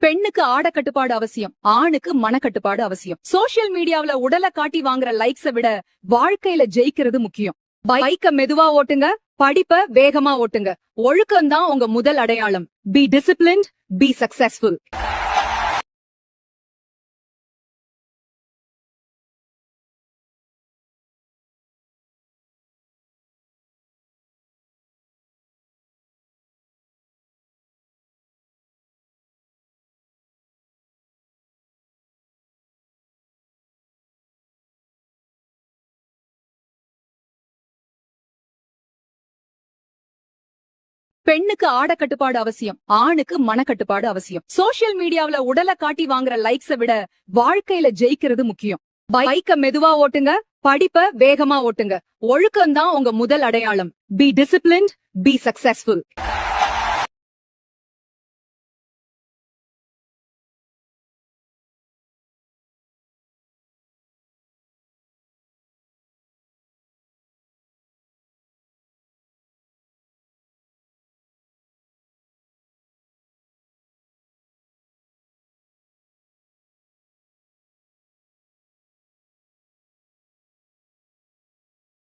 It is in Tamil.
பெண்ணுக்கு ஆட கட்டுப்பாடு அவசியம், ஆணுக்கு மனக்கட்டுப்பாடு அவசியம். சோசியல் மீடியாவுல உடலை காட்டி வாங்குற லைக்ஸ விட வாழ்க்கையில ஜெயிக்கிறது முக்கியம். பைக்க மெதுவா ஓட்டுங்க, படிப்ப வேகமா ஓட்டுங்க. ஒழுக்கம் தான் உங்க முதல் அடையாளம். Be disciplined, be successful. பெண்ணுக்கு ஆட கட்டுப்பாடு அவசியம், ஆணுக்கு மனக்கட்டுப்பாடு அவசியம். சோசியல் மீடியாவுல உடலை காட்டி வாங்குற லைக்ஸ விட வாழ்க்கையில ஜெயிக்கிறது முக்கியம். பைக்க மெதுவா ஓட்டுங்க, படிப்ப வேகமா ஓட்டுங்க. ஒழுக்கம் தான் உங்க முதல் அடையாளம். Be disciplined, be successful.